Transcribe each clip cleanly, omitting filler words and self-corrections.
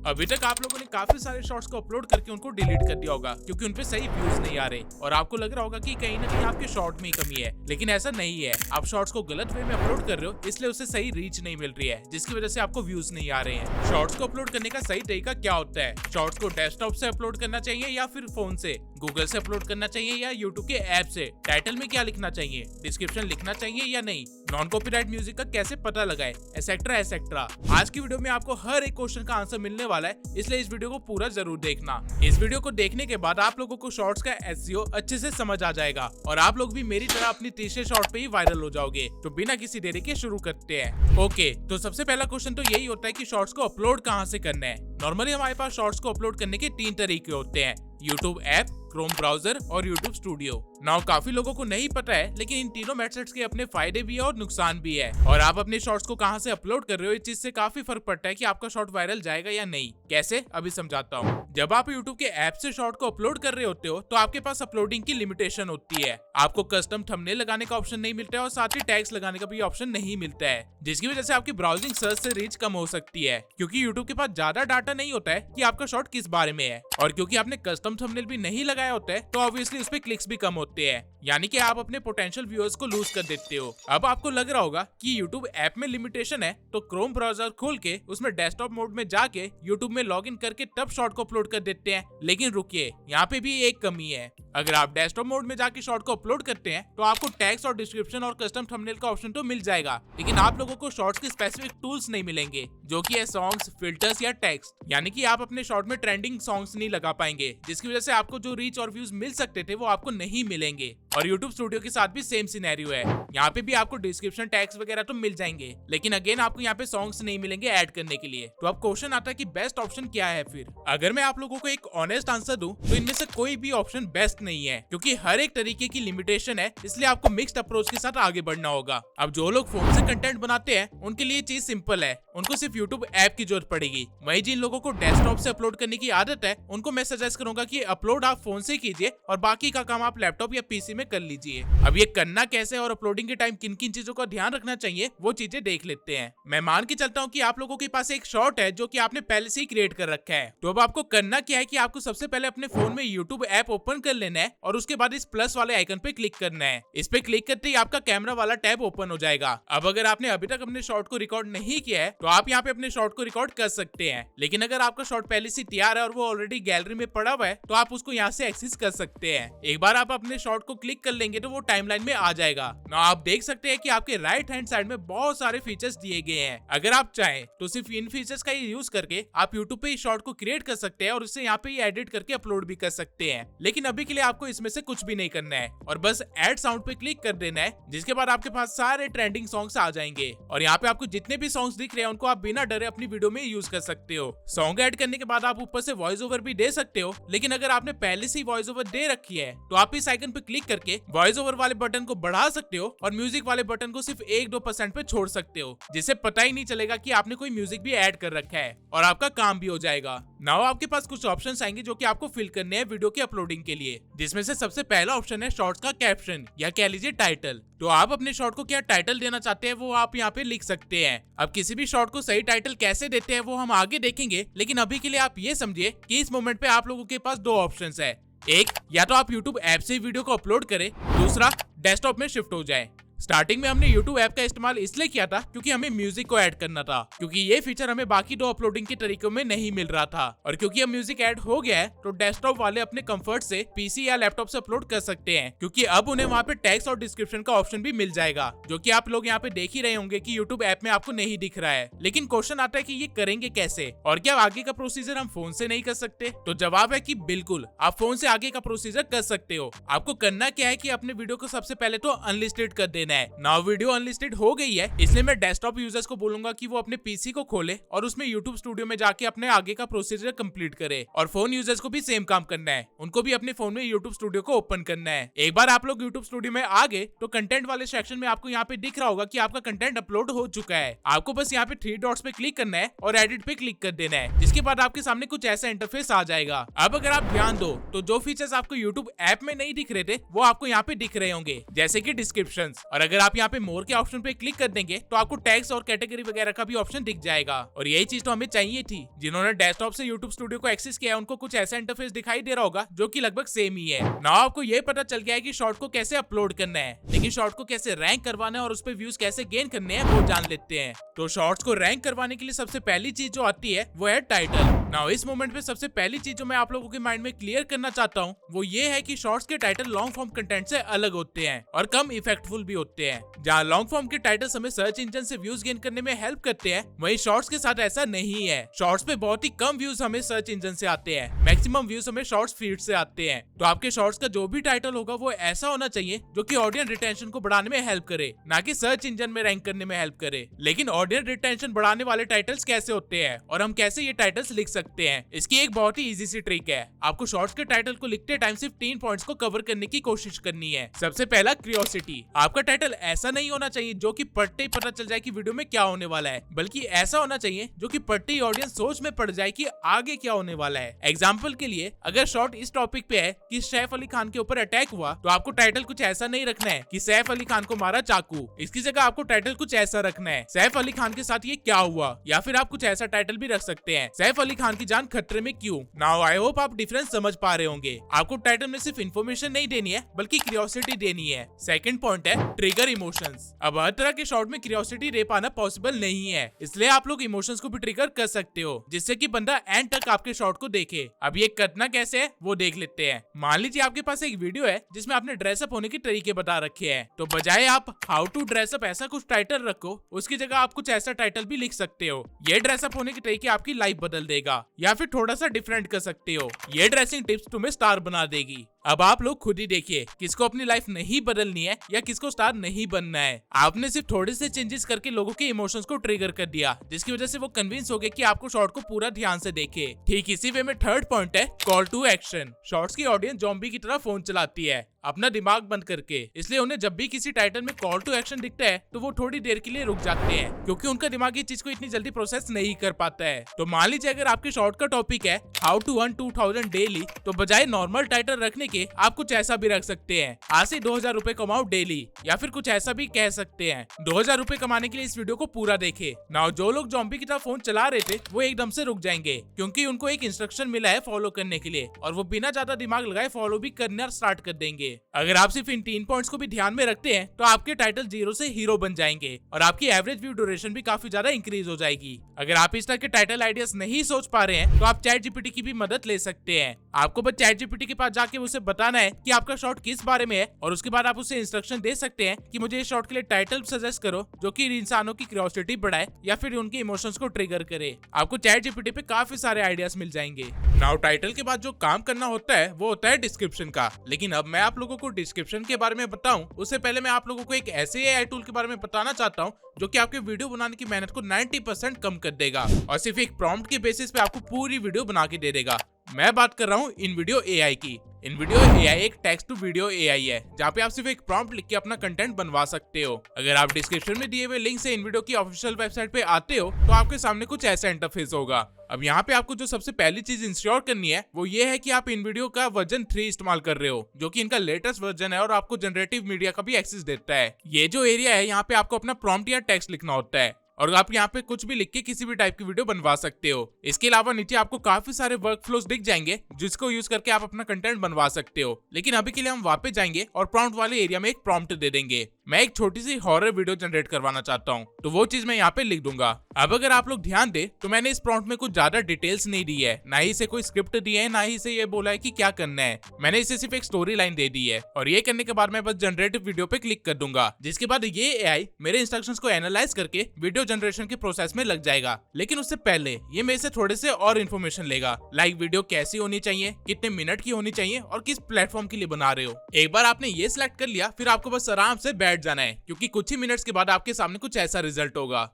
अभी तक आप लोगों ने काफी सारे शॉर्ट्स को अपलोड करके उनको डिलीट कर दिया होगा क्योंकि उनपे सही व्यूज नहीं आ रहे और आपको लग रहा होगा कि कहीं ना कहीं आपके शॉर्ट में ही कमी है, लेकिन ऐसा नहीं है। आप शॉर्ट्स को गलत वे में अपलोड कर रहे हो, इसलिए उसे सही रीच नहीं मिल रही है, जिसकी वजह से आपको व्यूज नहीं आ रहे हैं। शॉर्ट्स को अपलोड करने का सही तरीका क्या होता है? शॉर्ट्स को डेस्कटॉप से अपलोड करना चाहिए या फिर फोन से, गूगल से अपलोड करना चाहिए या यूट्यूब के ऐप से, टाइटल में क्या लिखना चाहिए, डिस्क्रिप्शन लिखना चाहिए या नहीं, नॉन कॉपीराइट म्यूजिक का कैसे पता लगाए, एसेट्रा एसेट्रा। आज की वीडियो में आपको हर एक क्वेश्चन का आंसर मिलने वाला है, इसलिए इस वीडियो को पूरा जरूर देखना। इस वीडियो को देखने के बाद आप लोगों को शॉर्ट्स का एसईओ अच्छे से समझ आ जाएगा और आप लोग भी मेरी तरह अपनी तीसरे शॉर्ट पे ही वायरल हो जाओगे। तो बिना किसी देरी के शुरू करते हैं। ओके, तो सबसे पहला क्वेश्चन तो यही होता है कि शॉर्ट्स को अपलोड कहाँ से करना है। नॉर्मली हमारे पास शॉर्ट्स को अपलोड करने के 3 तरीके होते हैं, यूट्यूब ऐप, क्रोम ब्राउजर और यूट्यूब स्टूडियो। नाउ काफी लोगों को नहीं पता है, लेकिन इन तीनों मेथड्स के अपने फायदे भी है और नुकसान भी है। और आप अपने शॉर्ट्स को कहां से अपलोड कर रहे हो, इस चीज से काफी फर्क पड़ता है कि आपका शॉर्ट वायरल जाएगा या नहीं। कैसे, अभी समझाता हूँ। जब आप यूट्यूब के ऐप से शॉर्ट को अपलोड कर रहे होते हो तो आपके पास अपलोडिंग की लिमिटेशन होती है। आपको कस्टम थंबनेल लगाने का ऑप्शन नहीं मिलता है और साथ ही टैग्स लगाने का भी ऑप्शन नहीं मिलता है, जिसकी वजह से आपकी ब्राउजिंग सर्च से रीच कम हो सकती है, क्योंकि यूट्यूब के पास ज्यादा डाटा नहीं होता है कि आपका शॉर्ट किस बारे में है। और क्योंकि आपने कस्टम थंबनेल भी नहीं लगाया होता है तो ऑब्वियसली उस पे क्लिक्स भी कम होते हैं, यानी कि आप अपने पोटेंशियल व्यूअर्स को लूज कर देते हो। अब आपको लग रहा होगा कि YouTube ऐप में लिमिटेशन है, तो क्रोम ब्राउजर खोल के उसमें डेस्कटॉप मोड में जाके YouTube में लॉगिन करके तब शॉर्ट को अपलोड कर देते हैं। लेकिन रुकिए, यहाँ पे भी एक कमी है। अगर आप डेस्कटॉप मोड में जाके शॉर्ट को अपलोड करते हैं तो आपको टैग्स और डिस्क्रिप्शन और कस्टम थंबनेल का ऑप्शन तो मिल जाएगा, लेकिन आप लोगों को शॉर्ट्स के स्पेसिफिक टूल्स नहीं मिलेंगे, जो कि है सॉन्ग्स, फिल्टर्स या टेक्स्ट। यानी कि आप अपने शॉर्ट में ट्रेंडिंग सॉन्ग्स नहीं लगा पाएंगे, जिसकी वजह से आपको जो रीच और व्यूज मिल सकते थे वो आपको नहीं मिलेंगे। और YouTube स्टूडियो के साथ भी सेम सिनेरियो है। यहाँ पे भी आपको डिस्क्रिप्शन टैग्स वगैरह तो मिल जाएंगे, लेकिन अगेन आपको यहाँ पे सॉन्ग्स नहीं मिलेंगे ऐड करने के लिए। तो अब क्वेश्चन आता है कि बेस्ट ऑप्शन क्या है फिर। अगर मैं आप लोगों को एक ऑनेस्ट आंसर दूं तो इनमें से कोई भी ऑप्शन बेस्ट नहीं है, क्योंकि हर एक तरीके की लिमिटेशन है, इसलिए आपको मिक्स्ड अप्रोच के साथ आगे बढ़ना होगा। अब जो लोग फोन से कंटेंट बनाते हैं उनके लिए चीज सिंपल है, उनको सिर्फ YouTube ऐप की जरूरत पड़ेगी। वहीं जिन लोगों को डेस्कटॉप से अपलोड करने की आदत है उनको मैं सजेस्ट करूंगा कि अपलोड आप फोन से कीजिए और बाकी का काम आप लैपटॉप या पीसी में कर लीजिए। अब ये करना कैसे और अपलोडिंग के टाइम किन किन चीजों का ध्यान रखना चाहिए वो चीजें देख लेते हैं। मैं मान के चलता हूँ कि आप लोगों के पास एक शॉर्ट है जो कि आपने पहले से ही क्रिएट कर रखा है। तो अब आपको करना क्या है कि आपको सबसे पहले अपने फोन में YouTube ऐप ओपन कर लेना है और उसके बाद इस प्लस वाले आइकन पे क्लिक करना है। इस पे क्लिक करते ही आपका कैमरा वाला टैब ओपन हो जाएगा। अब अगर आपने अभी तक अपने शॉर्ट को रिकॉर्ड नहीं किया है तो आप यहाँ पे अपने शॉर्ट को रिकॉर्ड कर सकते हैं, लेकिन अगर आपका शॉर्ट पहले से तैयार है और वो ऑलरेडी गैलरी में पड़ा हुआ है तो आप उसको यहाँ से एक्सेस कर सकते हैं। एक बार आप अपने शॉर्ट को क्लिक कर लेंगे तो वो टाइमलाइन में आ जाएगा। ना आप देख सकते हैं कि आपके राइट हैंड साइड में बहुत सारे फीचर्स दिए गए हैं। अगर आप चाहें तो सिर्फ इन फीचर्स का ही यूज करके आप YouTube पे इस शॉर्ट को क्रिएट कर सकते हैं और उससे यहाँ पे ही एडिट करके अपलोड भी कर सकते हैं। लेकिन अभी के लिए आपको इसमें से कुछ भी नहीं करना है और बस ऐड साउंड पे क्लिक कर देना है, जिसके बाद आपके पास सारे ट्रेंडिंग सॉन्ग्स आ जाएंगे और यहाँ पे आपको जितने भी सॉन्ग्स दिख रहे हैं उनको आप बिना डरे अपनी वीडियो में यूज कर सकते हो। सॉन्ग ऐड करने के बाद आप ऊपर से वॉइस ओवर भी दे सकते हो, लेकिन अगर आपने पहले से ही वॉइस ओवर दे रखी है तो आप इस आइकन पे क्लिक करके वॉइस ओवर वाले बटन को बढ़ा सकते हो और म्यूजिक वाले बटन को सिर्फ 1-2% पे छोड़ सकते हो, जिससे पता ही नहीं चलेगा कि आपने कोई म्यूजिक भी ऐड कर रखा है और आपका काम भी हो जाएगा। नाउ आपके पास कुछ ऑप्शंस आएंगे जो कि आपको फिल करने हैं वीडियो की अपलोडिंग के लिए, जिसमें से सबसे पहला ऑप्शन है शॉर्ट्स का कैप्शन या कह लीजिए टाइटल। तो आप अपने शॉर्ट को क्या टाइटल देना चाहते हैं वो आप यहाँ पे लिख सकते हैं। अब किसी भी शॉर्ट को सही टाइटल कैसे देते हैं वो हम आगे देखेंगे, लेकिन अभी के लिए आप ये समझिए कि इस मोमेंट पे आप लोगों के पास 2 ऑप्शंस है। एक, या तो आप YouTube ऐप से वीडियो को अपलोड करें, दूसरा डेस्कटॉप में शिफ्ट हो जाए। स्टार्टिंग में हमने YouTube ऐप का इस्तेमाल इसलिए किया था क्योंकि हमें म्यूजिक को ऐड करना था, क्योंकि ये फीचर हमें बाकी 2 अपलोडिंग के तरीकों में नहीं मिल रहा था। और क्योंकि अब म्यूजिक ऐड हो गया है तो डेस्कटॉप वाले अपने कंफर्ट से पीसी या लैपटॉप से अपलोड कर सकते हैं, क्योंकि अब उन्हें वहाँ पे टैग्स और डिस्क्रिप्शन का ऑप्शन भी मिल जाएगा, जो कि आप लोग यहाँ पे देख ही रहे होंगे कि YouTube ऐप में आपको नहीं दिख रहा है। लेकिन क्वेश्चन आता है कि ये करेंगे कैसे और क्या आगे का प्रोसीजर हम फोन से नहीं कर सकते? तो जवाब है कि बिल्कुल, आप फोन से आगे का प्रोसीजर कर सकते हो। आपको करना क्या है कि अपने वीडियो को सबसे पहले तो अनलिस्टेड कर देना है। नाउ वीडियो अनलिस्टेड हो गई है, इसलिए मैं डेस्कटॉप यूजर्स को बोलूंगा कि वो अपने पीसी को खोले और उसमें YouTube स्टूडियो में जाके अपने आगे का प्रोसीजर कंप्लीट करे। और फोन यूजर्स को भी सेम काम करना है, उनको भी अपने फोन में YouTube स्टूडियो को ओपन करना है। एक बार आप लोग YouTube स्टूडियो में आ गए तो कंटेंट वाले सेक्शन में आपको यहाँ पे दिख रहा होगा कि आपका कंटेंट अपलोड हो चुका है। आपको बस यहाँ पे 3 डॉट्स पे क्लिक करना है और एडिट पे क्लिक कर देना है, जिसके बाद आपके सामने कुछ ऐसा इंटरफेस आ जाएगा। अब अगर आप ध्यान दो तो जो फीचर्स आपको YouTube ऐप में नहीं दिख रहे थे वो आपको यहाँ पे दिख रहे होंगे, जैसे कि डिस्क्रिप्शंस। और और अगर आप यहाँ पे मोर के ऑप्शन पे क्लिक कर देंगे तो आपको टैग्स और कैटेगरी वगैरह का भी ऑप्शन दिख जाएगा। और यही चीज तो हमें चाहिए थी। जिन्होंने डेस्कटॉप से YouTube स्टूडियो को एक्सेस किया है उनको कुछ ऐसा इंटरफेस दिखाई दे रहा होगा जो कि लगभग सेम ही है। नाउ आपको ये पता चल गया है कि शॉर्ट को कैसे अपलोड करना है, लेकिन शॉर्ट को कैसे रैंक करवाना है और उस पे व्यूज कैसे गेन करने हैं वो जान लेते हैं। तो शॉर्ट्स को रैंक करवाने के लिए सबसे पहली चीज जो आती है वो है टाइटल। नाउ इस मोमेंट पे सबसे पहली चीज जो मैं आप लोगों के माइंड में क्लियर करना चाहता हूँ वो ये है कि शॉर्ट्स के टाइटल लॉन्ग फॉर्म कंटेंट से अलग होते हैं और कम इफेक्टफुल भी होते हैं। जहाँ लॉन्ग फॉर्म के टाइटल्स हमें सर्च इंजन से व्यूज गेन करने में हेल्प करते हैं, वहीं शॉर्ट्स के साथ ऐसा नहीं है। शॉर्ट्स पे बहुत ही कम व्यूज हमें सर्च इंजन से आते हैं, मैक्सिमम व्यूज हमें शॉर्ट्स फीड से आते हैं। तो आपके शॉर्ट्स का जो भी टाइटल होगा वो ऐसा होना चाहिए जो कि ऑडियंस रिटेंशन को बढ़ाने में हेल्प करे, ना कि सर्च इंजन में रैंक करने में हेल्प करे। लेकिन ऑडियंस रिटेंशन बढ़ाने वाले टाइटल्स कैसे होते हैं और हम कैसे ये टाइटल्स लिख सकते हैं, इसकी एक बहुत ही इजी सी ट्रिक है। आपको शॉर्ट्स के टाइटल को लिखते टाइम सिर्फ 3 पॉइंट्स को कवर करने की कोशिश करनी है। सबसे पहला, क्यूरियोसिटी। आपका टाइटल ऐसा नहीं होना चाहिए जो कि पढ़ते ही पता चल जाए कि वीडियो में क्या होने वाला है, बल्कि ऐसा होना चाहिए जो कि पढ़ते ही ऑडियंस सोच में पड़ जाए कि आगे क्या होने वाला है। एग्जाम्पल के लिए, अगर शॉर्ट इस टॉपिक पे है कि सैफ अली खान के ऊपर अटैक हुआ, तो आपको टाइटल कुछ ऐसा नहीं रखना है कि सैफ अली खान को मारा चाकू। इसकी जगह आपको टाइटल कुछ ऐसा रखना है, सैफ अली खान के साथ ये क्या हुआ। या फिर आप कुछ ऐसा टाइटल भी रख सकते हैं, सैफ अली खान की जान खतरे में क्यों। नाउ आई होप आप डिफरेंस समझ पा रहे होंगे। आपको टाइटल में सिर्फ इन्फॉर्मेशन नहीं देनी है बल्कि क्यूरियोसिटी देनी है। सेकंड पॉइंट है ट्रिगर इमोशंस। अब हर तरह के शॉर्ट में क्यूरियोसिटी दे पाना पॉसिबल नहीं है, इसलिए आप लोग इमोशंस को भी ट्रिगर कर सकते हो जिससे कि बंदा एंड तक आपके शॉर्ट को देखे। अब ये करना कैसे है वो देख लेते हैं। मान लीजिए आपके पास एक वीडियो है जिसमें आपने ड्रेसअप होने के तरीके बता रखे हैं, तो बजाय आप हाउ टू ड्रेसअप ऐसा कुछ टाइटल रखो, उसकी जगह आप कुछ ऐसा टाइटल भी लिख सकते हो, ये ड्रेसअप होने के तरीके आपकी लाइफ बदल देगा। या फिर थोड़ा सा डिफरेंट कर सकते हो, ये ड्रेसिंग टिप्स तुम्हें स्टार बना देगी। अब आप लोग खुद ही देखिए किसको अपनी लाइफ नहीं बदलनी है या किसको स्टार नहीं बनना है। आपने सिर्फ थोड़े से चेंजेस करके लोगों के इमोशंस को ट्रिगर कर दिया, जिसकी वजह से वो कन्विंस हो गए कि आपको शॉर्ट को पूरा ध्यान से देखे। ठीक इसी वे में थर्ड पॉइंट है कॉल टू एक्शन। शॉर्ट्स की ऑडियंस ज़ॉम्बी की तरह फोन चलाती है अपना दिमाग बंद करके, इसलिए उन्हें जब भी किसी टाइटल में कॉल टू एक्शन दिखता है तो वो थोड़ी देर के लिए रुक जाते हैं, क्योंकि उनका दिमाग ये चीज को इतनी जल्दी प्रोसेस नहीं कर पाता है। तो मान लीजिए अगर आपके शॉर्ट का टॉपिक है हाउ टू अर्न 2000 डेली, तो बजाय नॉर्मल टाइटल रखने के आप कुछ ऐसा भी रख सकते हैं, आज से 2000 रुपए कमाओ डेली। या फिर कुछ ऐसा भी कह सकते हैं, 2000 रुपए कमाने के लिए इस वीडियो को पूरा देखे। नाउ जो लोग ज़ॉम्बी की तरह फोन चला रहे थे वो एकदम से रुक जाएंगे, क्योंकि उनको एक इंस्ट्रक्शन मिला है फॉलो करने के लिए, और वो बिना ज्यादा दिमाग लगाए फॉलो भी करना स्टार्ट कर देंगे। अगर आप सिर्फ इन 3 पॉइंट्स को भी ध्यान में रखते हैं तो आपके टाइटल 0 से हीरो बन जाएंगे और आपकी एवरेज व्यू ड्यूरेशन भी काफी ज्यादा इंक्रीज हो जाएगी। अगर आप इस तरह के टाइटल आइडियाज नहीं सोच पा रहे हैं तो आप चैट जीपीटी की भी मदद ले सकते हैं। आपको बस चैट जीपीटी के पास जाके उसे बताना है कि आपका शॉर्ट किस बारे में है, और उसके बाद आप उसे इंस्ट्रक्शन दे सकते हैं कि मुझे इस शॉर्ट के लिए टाइटल सजेस्ट करो जो कि इंसानों की क्यूरियोसिटी बढ़ाए या फिर उनके इमोशंस को ट्रिगर करे। आपको चैट जीपीटी पे काफी सारे आइडियाज मिल जाएंगे। नाउ टाइटल के बाद जो काम करना होता है वो होता है डिस्क्रिप्शन का। लेकिन अब मैं आप लोगों को डिस्क्रिप्शन के बारे में बताऊं उससे पहले मैं आप लोगों को एक ऐसे एआई टूल के बारे में बताना चाहता हूं जो कि आपके वीडियो बनाने की मेहनत को 90% कम कर देगा और सिर्फ एक प्रॉम्प्ट के बेसिस पे आपको पूरी वीडियो बना के दे देगा। मैं बात कर रहा हूँ इनवीडियो एआई की। इनवीडियो एआई एक टेक्स्ट टू वीडियो एआई है जहाँ पे आप सिर्फ एक प्रॉम्प्ट लिख के अपना कंटेंट बनवा सकते हो। अगर आप डिस्क्रिप्शन में दिए हुए लिंक से इनवीडियो की ऑफिशियल वेबसाइट पे आते हो तो आपके सामने कुछ ऐसा इंटरफेस होगा। अब यहाँ पे आपको जो सबसे पहली चीज इंश्योर करनी है वो ये है कि आप इनवीडियो का वर्जन 3 इस्तेमाल कर रहे हो, जो कि इनका लेटेस्ट वर्जन है और आपको जनरेटिव मीडिया का भी एक्सेस देता है। ये जो एरिया है यहाँ पे आपको अपना प्रॉम्प्ट या टेक्स्ट लिखना होता है और आप यहाँ पे कुछ भी लिख के किसी भी टाइप की वीडियो बनवा सकते हो। इसके अलावा नीचे आपको काफी सारे वर्क फ्लोज दिख जाएंगे जिसको यूज करके आप अपना कंटेंट बनवा सकते हो। लेकिन अभी के लिए हम वापस जाएंगे और प्रॉम्प्ट वाले एरिया में एक प्रॉम्प्ट दे देंगे। मैं एक छोटी सी हॉरर वीडियो जनरेट करवाना चाहता हूँ, तो वो चीज मैं यहाँ पे लिख दूंगा। अब अगर आप लोग ध्यान दे तो मैंने इस प्रॉम्प्ट में कुछ ज्यादा डिटेल्स नहीं दी है, ना ही इसे कोई स्क्रिप्ट दी है, ना ही इसे ये बोला है कि क्या करना है। मैंने इसे सिर्फ एक स्टोरी लाइन दे दी है और ये करने के बाद मैं बस जनरेटिव वीडियो पे क्लिक कर दूंगा, जिसके बाद ये एआई मेरे इंस्ट्रक्शंस को एनालाइज करके वीडियो जनरेशन के प्रोसेस में लग जाएगा। लेकिन उससे पहले ये मेरे से थोड़े से और इन्फॉर्मेशन लेगा, लाइक वीडियो कैसी होनी चाहिए, कितने मिनट की होनी चाहिए और किस प्लेटफॉर्म के लिए बना रहे हो। एक बार आपने ये सिलेक्ट कर लिया फिर आपको बस आराम से बैठ जाना है, क्योंकि कुछ ही मिनट्स के बाद आपके सामने कुछ ऐसा रिजल्ट होगा।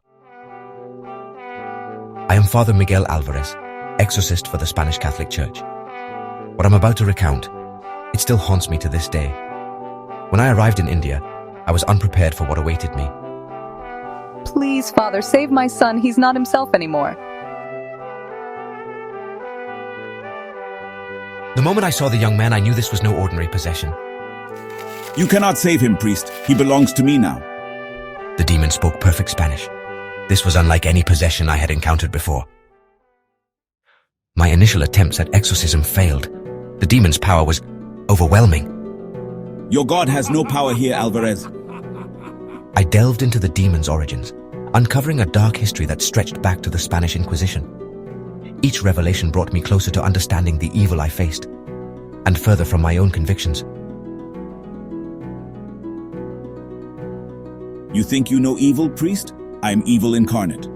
I am Father Miguel Alvarez, exorcist for the Spanish Catholic Church. What I'm about to recount, it still haunts me to this day. When I arrived in India, I was unprepared for what awaited me. Please, Father, save my son. He's not himself anymore. The moment I saw the young man, I knew this was no ordinary possession. You cannot save him, priest. He belongs to me now. The demon spoke perfect Spanish. This was unlike any possession I had encountered before. My initial attempts at exorcism failed. The demon's power was overwhelming. Your god has no power here, Alvarez. I delved into the demon's origins, uncovering a dark history that stretched back to the Spanish Inquisition. Each revelation brought me closer to understanding the evil I faced, and further from my own convictions. You think you know evil, priest? I am evil incarnate.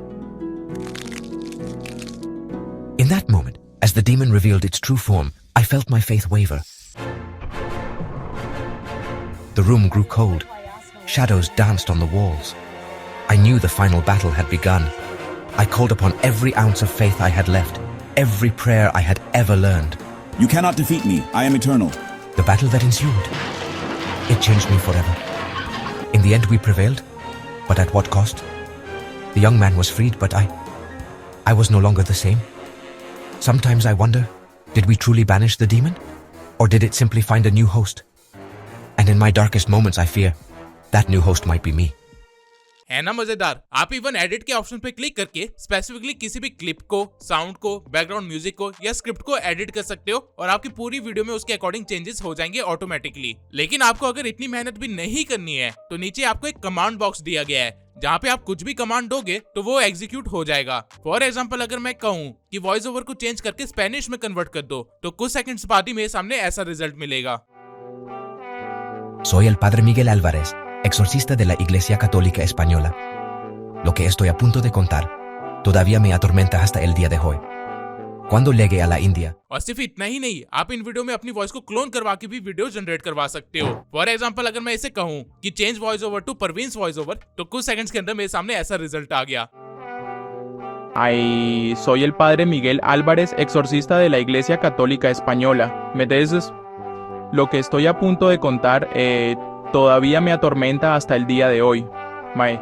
In that moment, as the demon revealed its true form, I felt my faith waver. The room grew cold. Shadows danced on the walls. I knew the final battle had begun. I called upon every ounce of faith I had left, every prayer I had ever learned. You cannot defeat me. I am eternal. The battle that ensued, it changed me forever. In the end, we prevailed, but at what cost? The young man was freed, but I was no longer the same. Sometimes I wonder, did we truly banish the demon? Or did it simply find a new host? And in my darkest moments, I fear that new host might be me. है ना मजेदार। आप even edit के option पे click करके specifically किसी भी clip को, साउंड को, बैकग्राउंड म्यूजिक को या स्क्रिप्ट को एडिट कर सकते हो और आपकी पूरी वीडियो में उसके अकॉर्डिंग चेंजेस हो जाएंगे ऑटोमेटिकली। लेकिन आपको अगर इतनी मेहनत भी नहीं करनी है तो नीचे आपको एक कमांड बॉक्स दिया गया है जहाँ पे आप कुछ भी कमांड दोगे तो वो एग्जीक्यूट हो जाएगा। फॉर एग्जाम्पल अगर मैं कहूँ कि वॉइस ओवर को चेंज करके स्पेनिश में कन्वर्ट कर दो तो कुछ सेकंड्स बाद ही मेरे सामने ऐसा रिजल्ट मिलेगा। Soy el padre Miguel Álvarez, exorcista de la Iglesia Católica Española. Lo que estoy a punto de contar todavía me atormenta hasta el día de hoy. Cuando llegué a la India, और सिर्फ इतना ही नहीं, आप इन video में अपनी voice को clone करवा के भी वीडियो जनरेट करवा सकते हो। फॉर एग्जांपल अगर मैं इसे कहूँ कि change voice over to Parveen's voice over तो कुछ सेकंड्स के अंदर मेरे सामने ऐसा रिजल्ट आ गया। Ay, soy el padre Miguel Álvarez, exorcista de la Iglesia Católica Española. ¿Me entiendes? Lo que estoy a punto de contar todavía me atormenta hasta el día de hoy. Mae.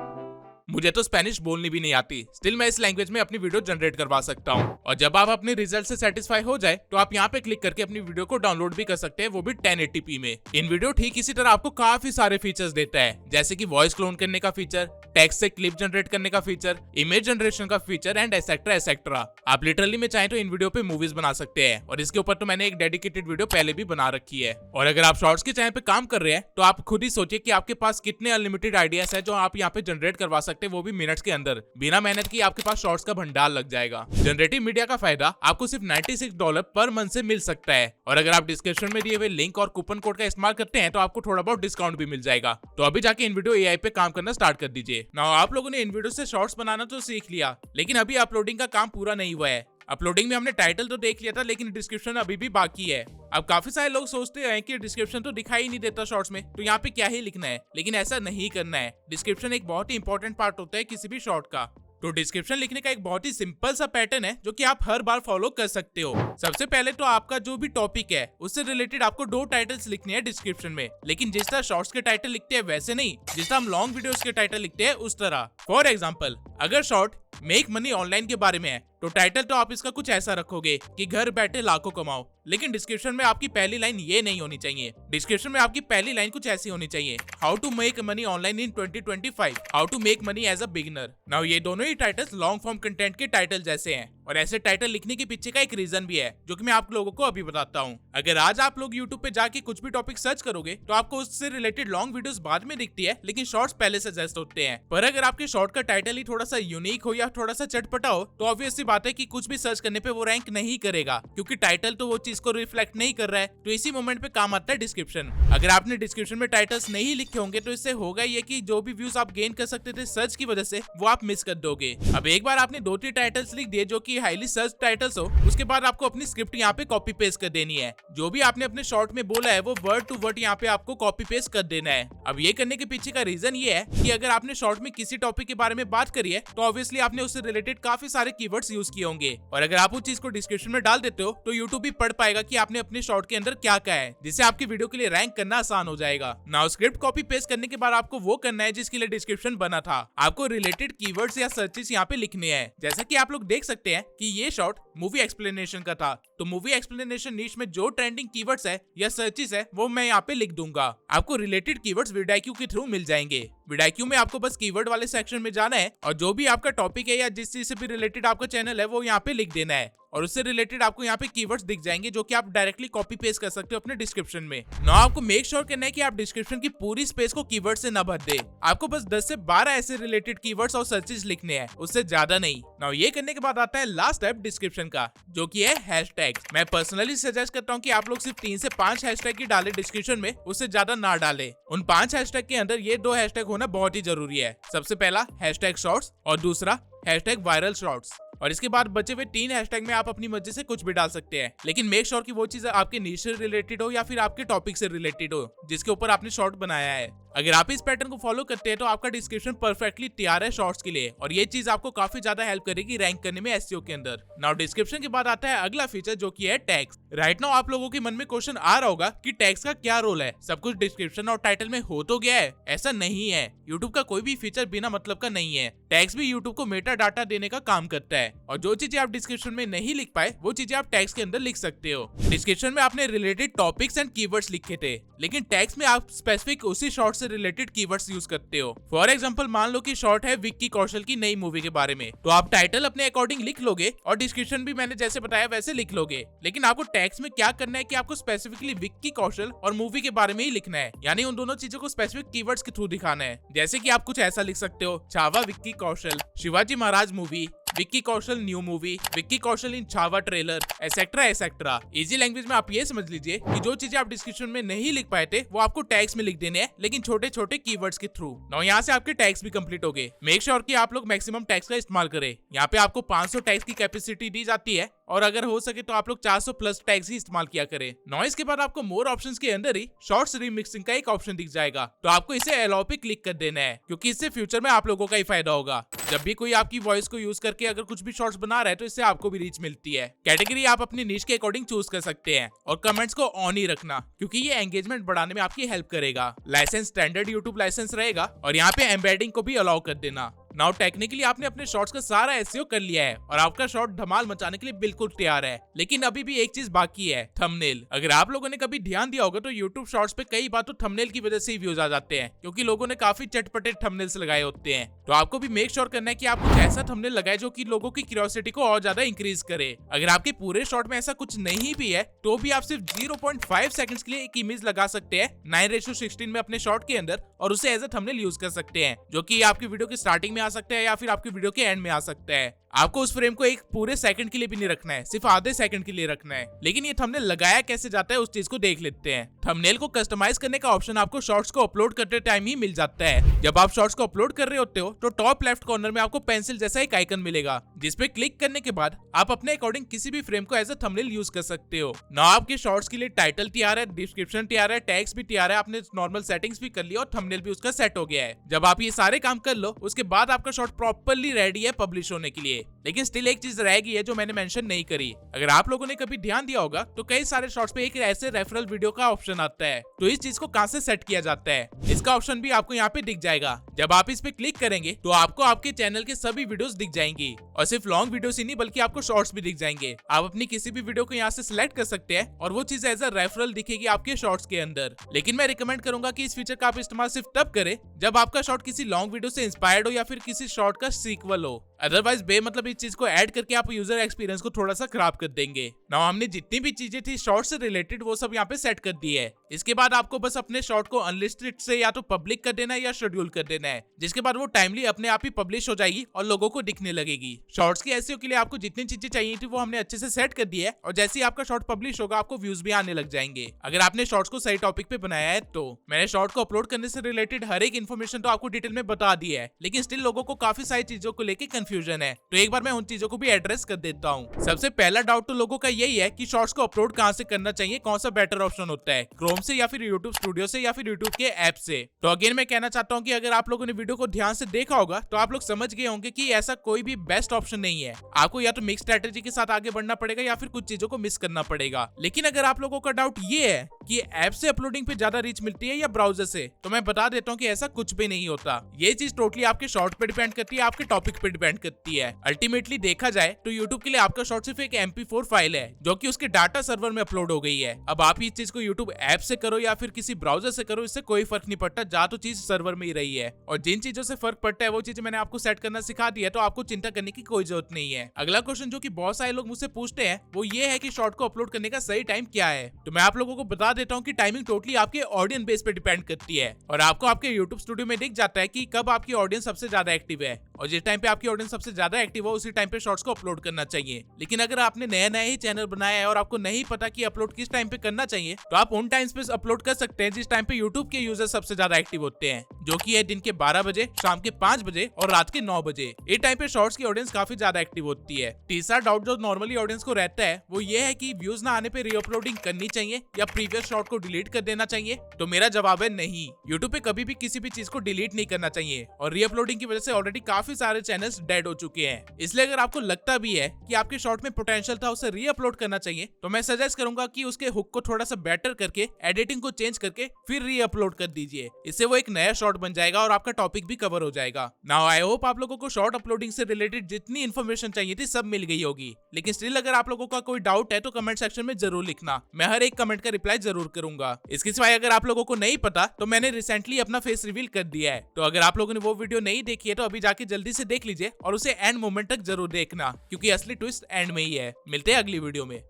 मुझे तो Spanish बोलनी भी नहीं आती, still मैं इस language में अपनी वीडियो जनरेट करवा सकता हूँ। और जब आप अपने रिजल्ट से सेटिस्फाई हो जाए तो आप यहाँ पे क्लिक करके अपनी वीडियो को डाउनलोड भी कर सकते हैं, वो भी 1080p में। इन वीडियो ठीक इसी तरह आपको काफी सारे फीचर्स देता है, जैसे कि वॉइस क्लोन करने का फीचर, टेक्स्ट से क्लिप जनरेट करने का फीचर, इमेज जनरेशन का फीचर एंड एसेट्रा एसेट्रा। आप लिटरली में चाहें तो इन वीडियो पे मूवीज बना सकते हैं और इसके ऊपर तो मैंने एक डेडिकेटेड वीडियो पहले भी बना रखी है। और अगर आप शॉर्ट्स के चैनल पे काम कर रहे हैं तो आप खुद ही सोचिए कि आपके पास कितने अनलिमिटेड आइडियाज है जो आप यहाँ पे जनरेट करवा सकते हैं, वो भी मिनट्स के अंदर। बिना मेहनत की आपके पास शॉर्ट्स का भंडार लग जाएगा। जनरेटिव मीडिया का फायदा आपको सिर्फ $96 पर मंथ से मिल सकता है और अगर आप डिस्क्रिप्शन में दिए हुए लिंक और कूपन कोड का इस्तेमाल करते हैं तो आपको थोड़ा बहुत डिस्काउंट भी मिल जाएगा। तो अभी जाके इन वीडियो एआई पे काम करना स्टार्ट कर दीजिए। नाउ आप लोगों ने इन वीडियो से शॉर्ट्स बनाना तो सीख लिया, लेकिन अभी अपलोडिंग का काम पूरा नहीं हुआ है। अपलोडिंग में हमने टाइटल तो देख लिया था, लेकिन डिस्क्रिप्शन अभी भी बाकी है। अब काफी सारे लोग सोचते हैं कि डिस्क्रिप्शन तो दिखाई नहीं देता शॉर्ट्स में, तो यहाँ पे क्या ही लिखना है, लेकिन ऐसा नहीं करना है। डिस्क्रिप्शन एक बहुत ही इंपॉर्टेंट पार्ट होता है किसी भी शॉर्ट का। तो डिस्क्रिप्शन लिखने का एक बहुत ही सिंपल सा पैटर्न है जो कि आप हर बार फॉलो कर सकते हो। सबसे पहले तो आपका जो भी टॉपिक है उससे रिलेटेड आपको 2 टाइटल्स लिखने हैं डिस्क्रिप्शन में, लेकिन जिस तरह शॉर्ट्स के टाइटल लिखते हैं वैसे नहीं, जिस तरह हम लॉन्ग वीडियोस के टाइटल लिखते हैं उस तरह। फॉर एग्जाम्पल अगर शॉर्ट मेक मनी ऑनलाइन के बारे में है तो टाइटल तो आप इसका कुछ ऐसा रखोगे कि घर बैठे लाखों कमाओ, लेकिन डिस्क्रिप्शन में आपकी पहली लाइन ये नहीं होनी चाहिए। डिस्क्रिप्शन में आपकी पहली लाइन कुछ ऐसी होनी चाहिए, how to make money online in 2025, how to make money as a beginner. Now ये दोनों ही टाइटल्स लॉन्ग फॉर्म कंटेंट के टाइटल जैसे हैं और ऐसे टाइटल लिखने के पीछे का एक रीजन भी है जो कि मैं आप लोगों को अभी बताता हूँ। अगर आज आप लोग YouTube पे जाके कुछ भी टॉपिक सर्च करोगे तो आपको उससे रिलेटेड लॉन्ग वीडियोस बाद में दिखती है, लेकिन शॉर्ट्स पहले सजेस्ट होते हैं। पर अगर आपके शॉर्ट का टाइटल ही थोड़ा सा यूनिक हो या थोड़ा सा चटपटा हो तो ऑब्वियस सी बात है कि कुछ भी सर्च करने पे वो रैंक नहीं करेगा, क्योंकि टाइटल तो वो चीज को रिफ्लेक्ट नहीं कर रहा है। तो इसी मोमेंट पे काम आता है डिस्क्रिप्शन। अगर आपने डिस्क्रिप्शन में टाइटल्स नहीं लिखे होंगे तो इससे होगा ये कि जो भी व्यूज आप गेन कर सकते थे सर्च की वजह से वो आप मिस कर दोगे। अब एक बार आपने 2-3 टाइटल्स लिख दिए जो कि हाईली सर्च टाइटल्स हो, उसके बाद आपको अपनी स्क्रिप्ट यहाँ पे कॉपी पेस्ट कर देनी है। जो भी आपने अपने शॉर्ट में बोला है वो वर्ड टू वर्ड यहाँ पे आपको कॉपी पेस्ट कर देना है। अब ये करने के पीछे का रीजन ये है कि अगर आपने शॉर्ट में किसी टॉपिक के बारे में बात करी है तो ऑब्वियसली आपने उससे रिलेटेड काफी सारे कीवर्ड्स यूज किए होंगे, और अगर आप उस चीज को डिस्क्रिप्शन में डाल देते हो तो यूट्यूब भी पढ़ पाएगा कि आपने अपने शॉर्ट के अंदर क्या कहा है, जिससे आपकी वीडियो के लिए रैंक करना आसान हो जाएगा। नाउ स्क्रिप्ट कॉपी पेस्ट करने के बाद आपको वो करना है जिसके लिए डिस्क्रिप्शन बना था। आपको रिलेटेड कीवर्ड्स या सर्चेस यहाँ पे लिखने हैं। जैसा कि आप लोग देख सकते हैं कि ये शॉर्ट मूवी एक्सप्लेनेशन का था, तो मूवी एक्सप्लेनेशन नीश में जो ट्रेंडिंग कीवर्ड्स है या सर्चेस है वो मैं यहाँ पे लिख दूंगा। आपको रिलेटेड कीवर्ड्स vidIQ के थ्रू मिल जाएंगे। vidIQ में आपको बस कीवर्ड वाले सेक्शन में जाना है और जो भी आपका टॉपिक है या जिस चीज से भी रिलेटेड आपका चैनल है वो यहाँ पे लिख देना है और उससे रिलेटेड आपको यहाँ पे कीवर्ड्स दिख जाएंगे जो कि आप डायरेक्टली कॉपी पेस्ट कर सकते हो अपने डिस्क्रिप्शन में। ना आपको मेक श्योर करना है कि आप डिस्क्रिप्शन की पूरी स्पेस को कीवर्ड से न भर दे। आपको बस 10 से 12 ऐसे रिलेटेड कीवर्ड्स और सर्चेस लिखने हैं, उससे ज्यादा नहीं। ना ये करने के बाद आता है लास्ट स्टेप डिस्क्रिप्शन का, जो कि है हैशटैग। मैं पर्सनली सजेस्ट करता हूँ कि आप लोग सिर्फ 3 से 5 हैशटैग ही डालें डिस्क्रिप्शन में, उससे ज्यादा ना डालें। उन 5 हैशटैग के अंदर ये 2 हैशटैग होना बहुत ही जरूरी है। सबसे पहला हैशटैग शॉर्ट्स और दूसरा हैशटैग वायरल शॉर्ट्स। और इसके बाद बचे हुए 3 हैशटैग में आप अपनी मर्जी से कुछ भी डाल सकते हैं, लेकिन मेक श्योर कि वो चीज आपके नीश से रिलेटेड हो या फिर आपके टॉपिक से रिलेटेड हो जिसके ऊपर आपने शॉर्ट बनाया है। अगर आप इस पैटर्न को फॉलो करते हैं तो आपका डिस्क्रिप्शन परफेक्टली तैयार है शॉर्ट्स के लिए और ये चीज आपको काफी ज्यादा हेल्प करेगी रैंक करने में एसईओ के अंदर। नाउ डिस्क्रिप्शन के बाद आता है अगला फीचर जो कि है टैग्स। राइट नाउ आप लोगों के मन में क्वेश्चन आ रहा होगा कि टैग्स का क्या रोल है, सब कुछ डिस्क्रिप्शन और टाइटल में हो तो गया है। ऐसा नहीं है, यूट्यूब का कोई भी फीचर बिना मतलब का नहीं है। टैग्स भी यूट्यूब को मेटा डाटा देने का काम करता है और जो चीजें आप डिस्क्रिप्शन में नहीं लिख पाए वो चीजें आप टैग्स के अंदर लिख सकते हो। डिस्क्रिप्शन में आपने रिलेटेड टॉपिक्स एंड कीवर्ड्स लिखे थे, लेकिन टैग्स में आप स्पेसिफिक उसी शॉर्ट से रिलेटेड कीवर्ड्स यूज करते हो। फॉर एग्जांपल मान लो कि शॉर्ट है विक्की कौशल की नई मूवी के बारे में, तो आप टाइटल अपने अकॉर्डिंग लिख लोगे और डिस्क्रिप्शन भी मैंने जैसे बताया वैसे लिख लोगे। लेकिन आपको टैग्स में क्या करना है कि आपको स्पेसिफिकली विक्की कौशल और मूवी के बारे में ही लिखना है, यानी उन दोनों चीजों को स्पेसिफिक कीवर्ड्स के थ्रू दिखाना है। जैसे कि आप कुछ ऐसा लिख सकते हो, Chhaava Vicky Kaushal, Shivaji Maharaj movie, Vicky Kaushal new movie, Vicky Kaushal in Chhaava trailer, etcetera etcetera. Easy language में आप ये समझ लीजिए कि जो चीजें आप डिस्क्रिप्शन में नहीं लिख पाए थे वो आपको टैग्स में लिख देने हैं, लेकिन छोटे छोटे कीवर्ड्स के थ्रू। नाउ यहाँ से आपके टैग्स भी कंप्लीट हो गए। मेक श्योर कि आप लोग मैक्सिमम टैग्स का इस्तेमाल करें। यहाँ पे आपको 500 टैग्स की कैपेसिटी दी जाती है और अगर हो सके तो आप लोग 400 प्लस टैग्स ही इस्तेमाल किया करें। नॉइस के बाद आपको मोर ऑप्शंस के अंदर ही शॉर्ट्स रीमिक्सिंग का एक ऑप्शन दिख जाएगा, तो आपको इसे अलाउ पे क्लिक कर देना है, क्योंकि इससे फ्यूचर में आप लोगों का ही फायदा होगा। जब भी कोई आपकी वॉइस को यूज करके अगर कुछ भी शॉर्ट्स बना रहा है तो इससे आपको भी रीच मिलती है। कैटेगरी आप अपनी नीश के अकॉर्डिंग चूज कर सकते हैं और कमेंट्स को ऑन ही रखना, क्योंकि ये एंगेजमेंट बढ़ाने में आपकी हेल्प करेगा। लाइसेंस स्टैंडर्ड यूट्यूब लाइसेंस रहेगा और यहाँ पे एम्बेडिंग को भी अलाउ कर देना। नाउ टेक्निकली आपने अपने शॉर्ट्स का सारा एसईओ कर लिया है और आपका शॉर्ट धमाल मचाने के लिए बिल्कुल तैयार है, लेकिन अभी भी एक चीज बाकी है, थंबनेल। अगर आप लोगों ने कभी ध्यान दिया होगा तो यूट्यूब शॉर्ट्स पे कई बार तो थंबनेल की वजह से ही व्यूज आ जाते हैं, क्योंकि लोगों ने काफी चटपटे थंबनेल्स लगाए होते हैं। तो आपको भी मेक श्योर करना है कि आप कुछ ऐसा थंबनेल लगाए जो कि लोगों की क्यूरियोसिटी को और ज्यादा इंक्रीज करे। अगर आपके पूरे शॉर्ट में ऐसा कुछ नहीं भी है तो भी आप सिर्फ 0.5 सेकंड्स के लिए एक इमेज लगा सकते हैं 9:16 में अपने शॉर्ट के अंदर और उसे एज अ थंबनेल यूज कर सकते हैं, जो कि आपकी वीडियो की स्टार्टिंग में आ सकता है या फिर आपकी वीडियो के एंड में आ सकता है। आपको उस फ्रेम को एक पूरे सेकंड के लिए भी नहीं रखना है, सिर्फ आधे सेकंड के लिए रखना है। लेकिन ये थंबनेल लगाया कैसे जाता है उस चीज को देख लेते हैं। थंबनेल को कस्टमाइज करने का ऑप्शन आपको शॉर्ट्स को अपलोड करते टाइम ही मिल जाता है। जब आप शॉर्ट्स को अपलोड कर रहे होते हो तो टॉप लेफ्ट कॉर्नर में आपको पेंसिल जैसा एक आइकन मिलेगा, जिसपे क्लिक करने के बाद आप अपने अकॉर्डिंग किसी भी फ्रेम को एज अ थंबनेल यूज कर सकते हो। ना आपके शॉर्ट्स के लिए टाइटल तैयार है, डिस्क्रिप्शन तैयार है, टैग्स भी तैयार है, आपने नॉर्मल सेटिंग्स भी कर लिया और थंबनेल भी उसका सेट हो गया है। जब आप ये सारे काम कर लो उसके बाद आपका शॉर्ट प्रॉपर्ली रेडी है पब्लिश होने के लिए। लेकिन स्टिल एक चीज रह गई है जो मैंने मेंशन नहीं करी। अगर आप लोगों ने कभी ध्यान दिया होगा तो कई सारे शॉर्ट्स पे एक ऐसे रेफरल वीडियो का ऑप्शन आता है, तो इस चीज को कहां से सेट किया जाता है इसका ऑप्शन भी आपको यहाँ पे दिख जाएगा। जब आप इस पे क्लिक करेंगे तो आपको आपके चैनल के सभी वीडियोस दिख जाएंगी और सिर्फ लॉन्ग वीडियोस ही नहीं बल्कि आपको शॉर्ट्स भी दिख जाएंगे। आप अपनी किसी भी वीडियो को यहाँ से सिलेक्ट कर सकते हैं और वो चीज एज अ रेफरल दिखेगी आपके शॉर्ट्स के अंदर। लेकिन मैं रिकमेंड करूंगा कि इस फीचर का आप इस्तेमाल सिर्फ तब करें जब आपका शॉर्ट किसी लॉन्ग वीडियो से इंस्पायर्ड हो या फिर किसी शॉर्ट का सीक्वल हो। अदरवाइज बेमतलब इस चीज को ऐड करके आप यूजर एक्सपीरियंस को थोड़ा सा खराब कर देंगे। नाउ हमने जितनी भी चीजें थी शॉर्ट से रिलेटेड वो सब यहाँ पे सेट कर दी है। इसके बाद आपको बस अपने शॉर्ट को अनलिस्टेड से या तो पब्लिक कर देना है या शेड्यूल कर देना है, जिसके बाद वो टाइमली अपने आप ही पब्लिश हो जाएगी और लोगों को दिखने लगेगी। शॉर्ट्स के एसईओ के लिए आपको जितनी चीजें चाहिए थी वो हमने अच्छे से सेट कर दी है और जैसे ही आपका शॉर्ट पब्लिश होगा आपको व्यूज भी आने लग जाएंगे, अगर आपने शॉर्ट्स को सही टॉपिक पे बनाया है तो। मैंने शॉर्ट को अपलोड करने से रिलेटेड हर एक इन्फॉर्मेशन तो आपको डिटेल में बता दी है, लेकिन स्टिल लोगों को काफी सारी चीजों को लेकर कंफ्यूजन है, तो एक बार मैं उन चीजों को भी एड्रेस कर देता हूँ। सबसे पहला डाउट तो लोगों का यही है कि शॉर्ट्स को अपलोड कहाँ से करना चाहिए, कौन सा बेटर ऑप्शन होता है, क्रोम से या फिर यूट्यूब स्टूडियो से या फिर यूट्यूब के ऐप से। तो अगेन मैं कहना चाहता हूँ कि अगर आप लोगों ने वीडियो को ध्यान से देखा होगा तो आप लोग समझ गए होंगे कि ऐसा कोई भी बेस्ट ऑप्शन नहीं है। आपको या तो मिक्स स्ट्रेटेजी के साथ आगे बढ़ना पड़ेगा या फिर कुछ चीजों को मिस करना पड़ेगा। लेकिन अगर आप लोगों का डाउट ये है कि ऐप से अपलोडिंग पे ज्यादा रीच मिलती है या ब्राउजर से, तो मैं बता देता हूँ कि ऐसा कुछ भी नहीं होता। ये चीज टोटली आपके शॉर्ट पे डिपेंड करती है, आपके टॉपिक पे डिपेंड करती है। अल्टीमेटली अल्टीमेटली देखा जाए तो यूट्यूब के लिए आपका शॉर्ट सिर्फ एक MP4 फाइल है जो कि उसके डाटा सर्वर में अपलोड हो गई है। अब आप इस चीज को यूट्यूब ऐप से करो या फिर किसी ब्राउजर से करो, इससे कोई फर्क नहीं पड़ता, जा तो चीज सर्वर में ही रही है। और जिन चीजों से फर्क पड़ता है वो चीजें मैंने आपको सेट करना सिखा दिया, तो आपको चिंता करने की कोई जरूरत नहीं है। अगला क्वेश्चन जो कि बहुत सारे लोग मुझसे पूछते हैं वो ये है कि शॉर्ट को अपलोड करने का सही टाइम क्या है। तो मैं आप लोगों को बता देता हूँ कि टाइमिंग टोटली आपके ऑडियंस बेस पे डिपेंड करती है और आपको आपके यूट्यूब स्टूडियो में दिख जाता है कि कब आपकी ऑडियंस सबसे ज्यादा एक्टिव है, और जिस टाइम पे आपकी ऑडियंस सबसे ज्यादा एक्टिव हो उसी टाइम पे शॉर्ट्स को अपलोड करना चाहिए। लेकिन अगर आपने नया ही चैनल बनाया है और आपको नहीं पता कि अपलोड किस टाइम पे करना चाहिए, तो आप उन टाइम्स पे अपलोड कर सकते हैं जिस टाइम पे यूट्यूब के यूजर सबसे ज्यादा एक्टिव होते हैं, जो कि है दिन के 12 बजे, शाम के 5 बजे और रात के 9 बजे। ये टाइम पे शॉर्ट्स की ऑडियंस काफी ज्यादा एक्टिव होती है। तीसरा डाउट जो नॉर्मली ऑडियंस को रहता है वो ये है कि व्यूज ना आने पे रीअपलोडिंग करनी चाहिए या प्रीवियस शॉर्ट को डिलीट कर देना चाहिए। तो मेरा जवाब है नहीं, यूट्यूब पे कभी भी किसी भी चीज को डिलीट नहीं करना चाहिए और रीअपलोडिंग की वजह से ऑलरेडी काफी सारे चैनल्स डेड हो चुके हैं। इसलिए अगर आपको लगता भी है कि आपके शॉर्ट में पोटेंशियल था, उसे रीअपलोड करना चाहिए, तो मैं सजेस्ट करूंगा कि उसके हुक को थोड़ा सा बेटर करके एडिटिंग को चेंज करके फिर रीअपलोड कर दीजिए। इससे वो एक नया शॉर्ट बन जाएगा और आपका टॉपिक भी कवर हो जाएगा। नाउ आई होप आप लोगों को शॉर्ट अपलोडिंग से रिलेटेड जितनी इन्फॉर्मेशन चाहिए थी सब मिल गई होगी। लेकिन स्टिल अगर आप लोगों का कोई डाउट है तो कमेंट सेक्शन में जरूर लिखना, मैं हर एक कमेंट का रिप्लाई जरूर करूंगा। इसके सिवाय अगर आप लोगों को नहीं पता तो मैंने रिसेंटली अपना फेस रिवील कर दिया है, तो अगर आप लोगों ने वो वीडियो नहीं देखी है तो अभी जाके जल्दी से देख लीजिए और उसे एंड मोमेंट तक जरूर देखना, क्योंकि असली ट्विस्ट एंड में ही है। मिलते हैं अगली वीडियो में।